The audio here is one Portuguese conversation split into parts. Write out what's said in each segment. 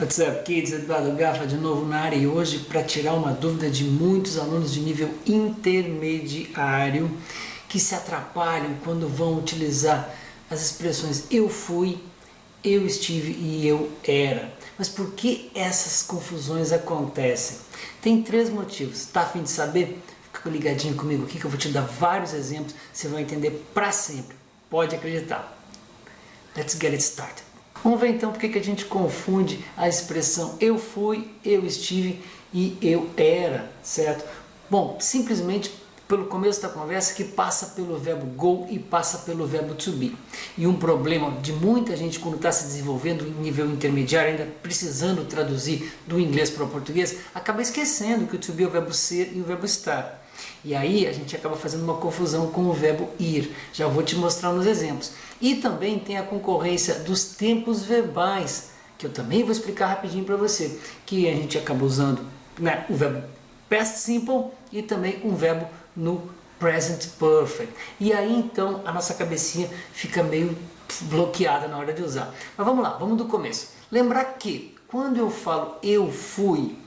What's up, kids? Eduardo Gaffa de novo na área e hoje para tirar uma dúvida de muitos alunos de nível intermediário que se atrapalham quando vão utilizar as expressões eu fui, eu estive e eu era. Mas por que essas confusões acontecem? Tem 3 motivos. Tá a fim de saber? Fica ligadinho comigo aqui que eu vou te dar vários exemplos, você vai entender para sempre. Pode acreditar. Let's get it started. Vamos ver então porque que a gente confunde a expressão eu fui, eu estive e eu era, certo? Bom, simplesmente pelo começo da conversa que passa pelo verbo go e passa pelo verbo to be. E um problema de muita gente quando está se desenvolvendo em nível intermediário, ainda precisando traduzir do inglês para o português, acaba esquecendo que o to be é o verbo ser e o verbo estar. E aí a gente acaba fazendo uma confusão com o verbo ir. Já vou te mostrar nos exemplos. E também tem a concorrência dos tempos verbais, que eu também vou explicar rapidinho para você, que a gente acaba usando, né, o verbo past simple e também um verbo no present perfect. E aí então a nossa cabecinha fica meio bloqueada na hora de usar. Mas vamos lá, vamos do começo. Lembrar que quando eu falo eu fui,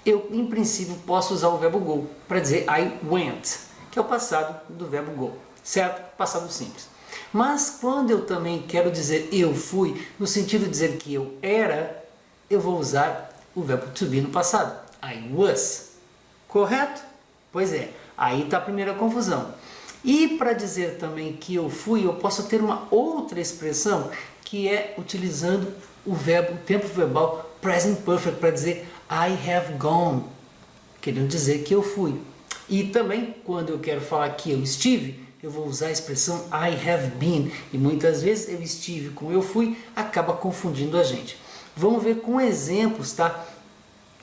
eu em princípio posso usar o verbo go para dizer I went, que é o passado do verbo go, certo? Passado simples. Mas quando eu também quero dizer eu fui, no sentido de dizer que eu era, eu vou usar o verbo to be no passado. I was. Correto? Pois é, aí está a primeira confusão. E para dizer também que eu fui, eu posso ter uma outra expressão que é utilizando o tempo verbal present perfect para dizer I have gone, querendo dizer que eu fui. E também quando eu quero falar que eu estive, eu vou usar a expressão I have been, e muitas vezes eu estive com eu fui, acaba confundindo a gente. Vamos ver com exemplos, tá?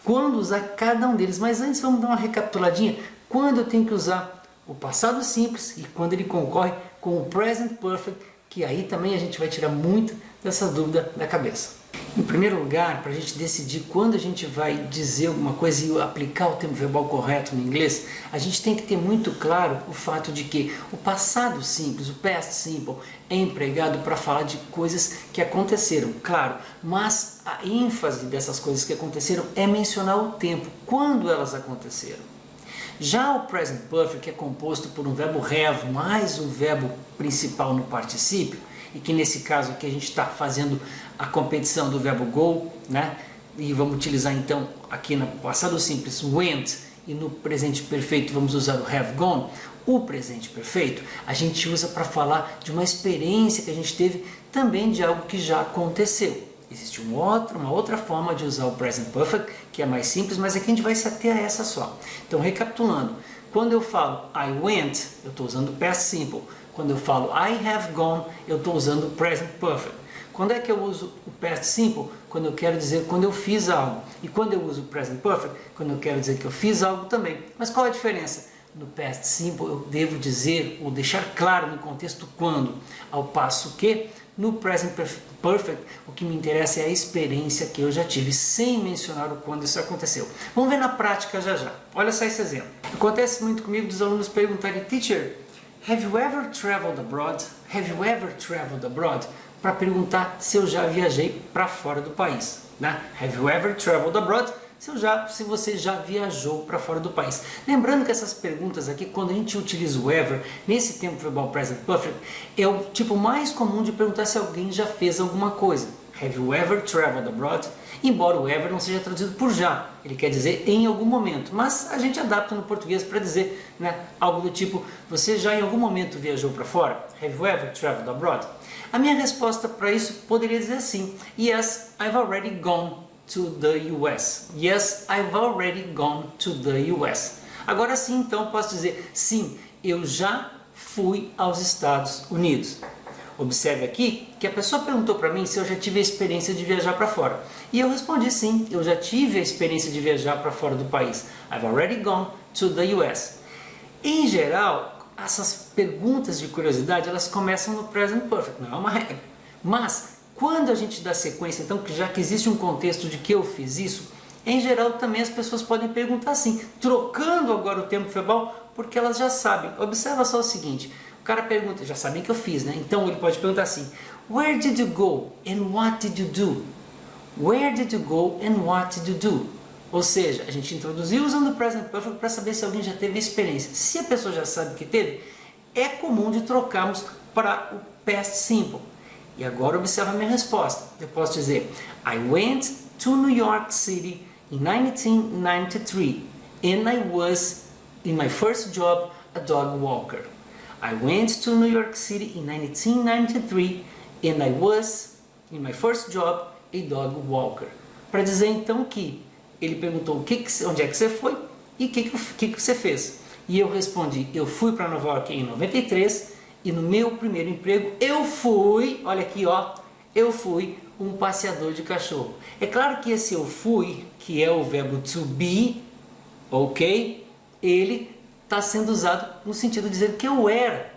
Quando usar cada um deles, mas antes vamos dar uma recapituladinha, quando eu tenho que usar o passado simples e quando ele concorre com o present perfect, que aí também a gente vai tirar muito dessa dúvida da cabeça. Em primeiro lugar, para a gente decidir quando a gente vai dizer alguma coisa e aplicar o tempo verbal correto no inglês, a gente tem que ter muito claro o fato de que o passado simples, o past simple, é empregado para falar de coisas que aconteceram, claro, mas a ênfase dessas coisas que aconteceram é mencionar o tempo, quando elas aconteceram. Já o present perfect, que é composto por um verbo have mais o verbo principal no particípio, e que nesse caso aqui a gente está fazendo a competição do verbo go, né? E vamos utilizar então aqui no passado simples went e no presente perfeito vamos usar o have gone. O presente perfeito a gente usa para falar de uma experiência que a gente teve também de algo que já aconteceu. Existe uma outra forma de usar o present perfect que é mais simples, mas aqui a gente vai se ater a essa só. Então recapitulando, quando eu falo I went, eu estou usando o past simple. Quando eu falo I have gone, eu estou usando o present perfect. Quando é que eu uso o past simple? Quando eu quero dizer quando eu fiz algo. E quando eu uso o present perfect? Quando eu quero dizer que eu fiz algo também. Mas qual a diferença? No past simple eu devo dizer ou deixar claro no contexto quando, ao passo que no present perfect o que me interessa é a experiência que eu já tive, sem mencionar o quando isso aconteceu. Vamos ver na prática já já. Olha só esse exemplo. Acontece muito comigo dos alunos perguntarem, teacher, have you ever traveled abroad? Have you ever traveled abroad? Para perguntar se eu já viajei para fora do país, né? Have you ever traveled abroad? Se você já viajou para fora do país. Lembrando que essas perguntas aqui, quando a gente utiliza o ever, nesse tempo verbal present perfect, é o tipo mais comum de perguntar se alguém já fez alguma coisa. Have you ever traveled abroad? Embora o ever não seja traduzido por já, ele quer dizer em algum momento, mas a gente adapta no português para dizer, né, algo do tipo, você já em algum momento viajou para fora? Have you ever traveled abroad? A minha resposta para isso poderia dizer assim, yes, I've already gone to the US. Yes, I've already gone to the US. Agora sim, então, posso dizer, sim, eu já fui aos Estados Unidos. Observe aqui que a pessoa perguntou para mim se eu já tive a experiência de viajar para fora. E eu respondi sim, eu já tive a experiência de viajar para fora do país. I've already gone to the US. Em geral, essas perguntas de curiosidade, elas começam no present perfect, não é uma regra. Mas, quando a gente dá sequência, então, já que existe um contexto de que eu fiz isso, em geral também as pessoas podem perguntar assim, trocando agora o tempo verbal, porque elas já sabem. Observa só o seguinte, o cara pergunta, já sabem que eu fiz, né? Então ele pode perguntar assim, where did you go and what did you do? Where did you go and what did you do? Ou seja, a gente introduziu usando o Present Perfect para saber se alguém já teve experiência. Se a pessoa já sabe que teve, é comum de trocarmos para o Past Simple. E agora observa a minha resposta. Eu posso dizer, I went to New York City in 1993 and I was, in my first job, a dog walker. I went to New York City in 1993 and I was, in my first job, a dog walker. Para dizer então que ele perguntou onde é que você foi e o que você fez. E eu respondi, eu fui para Nova York em 93 e no meu primeiro emprego eu fui, olha aqui ó, eu fui um passeador de cachorro. É claro que esse eu fui, que é o verbo to be, ok, ele está sendo usado no sentido de dizer que eu era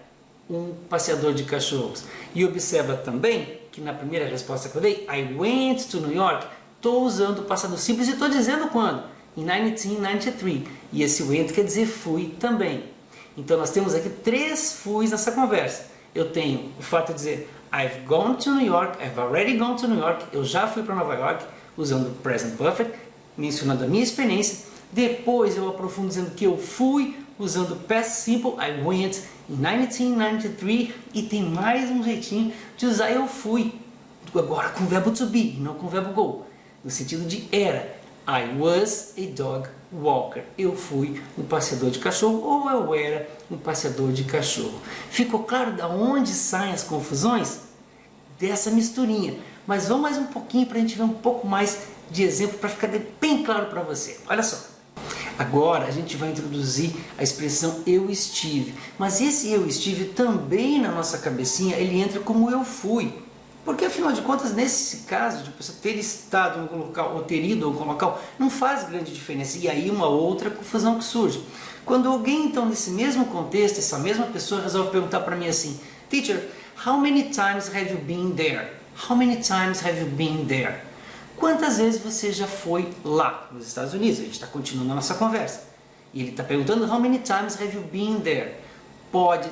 um passeador de cachorros. E observa também que na primeira resposta que eu dei, I went to New York, estou usando o passado simples e estou dizendo quando? Em 1993. E esse went quer dizer fui também. Então nós temos aqui 3 fuis nessa conversa. Eu tenho o fato de dizer I've gone to New York, I've already gone to New York, eu já fui para Nova York, usando o Present Perfect, mencionando a minha experiência. Depois eu aprofundo dizendo que eu fui, usando o Past Simple, I went in 1993, e tem mais um jeitinho de usar eu fui, agora com o verbo to be, não com o verbo go, no sentido de era. I was a dog walker. Eu fui um passeador de cachorro ou eu era um passeador de cachorro. Ficou claro de onde saem as confusões? Dessa misturinha. Mas vamos mais um pouquinho para a gente ver um pouco mais de exemplo para ficar bem claro para você. Olha só. Agora a gente vai introduzir a expressão eu estive. Mas esse eu estive também na nossa cabecinha, ele entra como eu fui. Porque afinal de contas, nesse caso de você ter estado em algum local ou ter ido a algum local, não faz grande diferença. E aí uma outra confusão que surge. Quando alguém então nesse mesmo contexto, essa mesma pessoa resolve perguntar para mim assim, Teacher, how many times have you been there? How many times have you been there? Quantas vezes você já foi lá nos Estados Unidos? A gente está continuando a nossa conversa. E ele está perguntando, how many times have you been there? Pode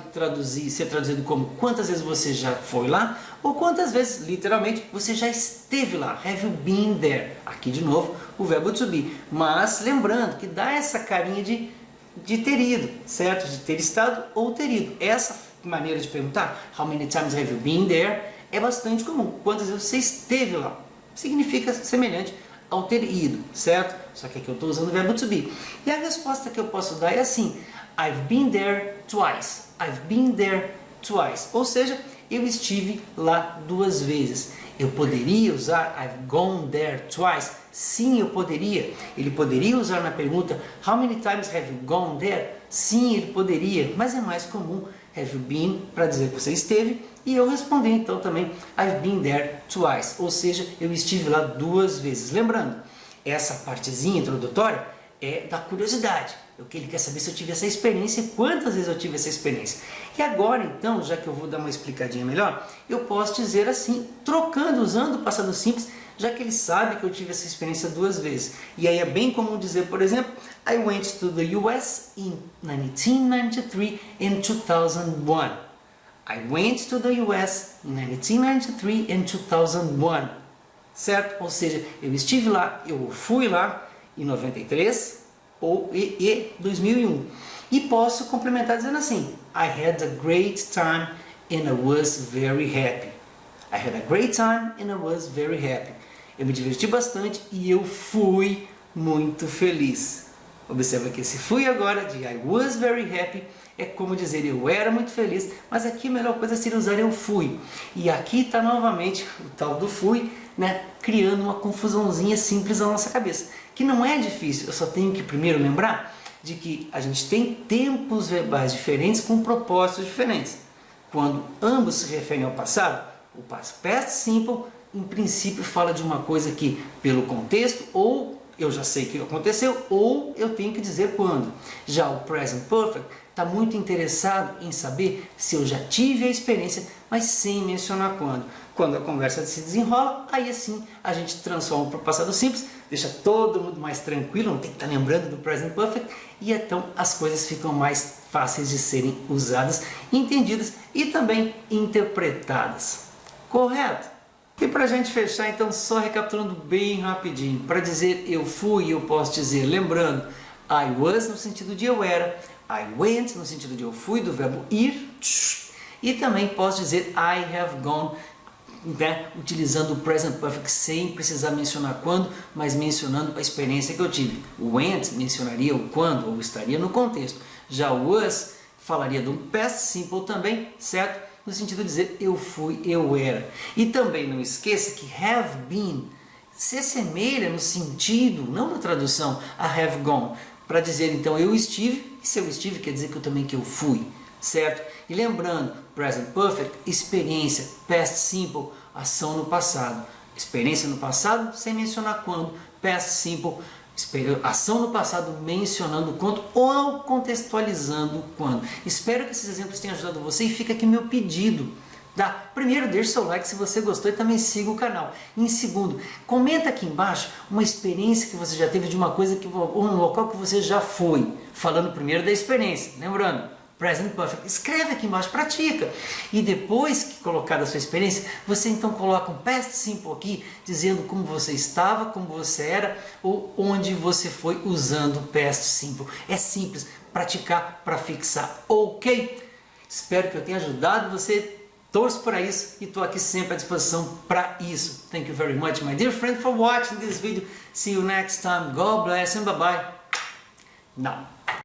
ser traduzido como quantas vezes você já foi lá, ou quantas vezes, literalmente, você já esteve lá. Have you been there? Aqui de novo o verbo to be. Mas lembrando que dá essa carinha de ter ido, certo? De ter estado ou ter ido. Essa maneira de perguntar, how many times have you been there? É bastante comum. Quantas vezes você esteve lá? Significa semelhante ao ter ido, certo? Só que aqui eu estou usando o verbo to be. E a resposta que eu posso dar é assim, I've been there twice. I've been there twice. Ou seja, eu estive lá 2 vezes. Eu poderia usar I've gone there twice? Sim, eu poderia. Ele poderia usar na pergunta How many times have you gone there? Sim, ele poderia, mas é mais comum have you been para dizer que você esteve, e eu respondi então também I've been there twice, ou seja, eu estive lá 2 vezes. Lembrando, essa partezinha introdutória é da curiosidade, o que ele quer saber se eu tive essa experiência e quantas vezes eu tive essa experiência. E agora então, já que eu vou dar uma explicadinha melhor, eu posso dizer assim, trocando, usando o passado simples, já que ele sabe que eu tive essa experiência 2 vezes. E aí é bem comum dizer, por exemplo, I went to the US in 1993 and 2001. I went to the US in 1993 and 2001. Certo? Ou seja, eu estive lá, eu fui lá em 93 e 2001. E posso complementar dizendo assim, I had a great time and I was very happy. I had a great time and I was very happy. Eu me diverti bastante e eu fui muito feliz. Observa que esse fui agora de I was very happy é como dizer eu era muito feliz, mas aqui a melhor coisa seria usar eu fui. E aqui está novamente o tal do fui, né, criando uma confusãozinha simples na nossa cabeça, que não é difícil, eu só tenho que primeiro lembrar de que a gente tem tempos verbais diferentes com propósitos diferentes. Quando ambos se referem ao passado, o past simple em princípio fala de uma coisa que pelo contexto ou eu já sei que aconteceu ou eu tenho que dizer quando. Já o present perfect está muito interessado em saber se eu já tive a experiência, mas sem mencionar quando. Quando a conversa se desenrola, aí assim a gente transforma para o passado simples, deixa todo mundo mais tranquilo, não tem que estar lembrando do present perfect, e então as coisas ficam mais fáceis de serem usadas, entendidas e também interpretadas. Correto? E para a gente fechar, então, só recapitulando bem rapidinho. Para dizer eu fui, eu posso dizer, lembrando, I was no sentido de eu era, I went no sentido de eu fui, do verbo ir, e também posso dizer I have gone, né, utilizando o present perfect sem precisar mencionar quando, mas mencionando a experiência que eu tive. Went mencionaria o quando, ou estaria no contexto. Já was falaria do past simple também, certo? No sentido de dizer eu fui, eu era. E também não esqueça que have been se assemelha no sentido, não na tradução, a have gone, para dizer então eu estive, e se eu estive quer dizer que eu também que eu fui, certo? E lembrando, present perfect, experiência, past simple, ação no passado. Experiência no passado sem mencionar quando, past simple, ação no passado mencionando quando ou contextualizando quando. Espero que esses exemplos tenham ajudado você e fica aqui meu pedido. Tá? Primeiro, deixe seu like se você gostou e também siga o canal. Em segundo, comenta aqui embaixo uma experiência que você já teve de uma coisa ou um local que você já foi. Falando primeiro da experiência, lembrando, present perfect. Escreve aqui embaixo, pratica. E depois que colocar a sua experiência, você então coloca um past simple aqui, dizendo como você estava, como você era, ou onde você foi usando past simple. É simples, praticar para fixar, ok? Espero que eu tenha ajudado você. Torço para isso e estou aqui sempre à disposição para isso. Thank you very much, my dear friend, for watching this video. See you next time. God bless and bye-bye. Now.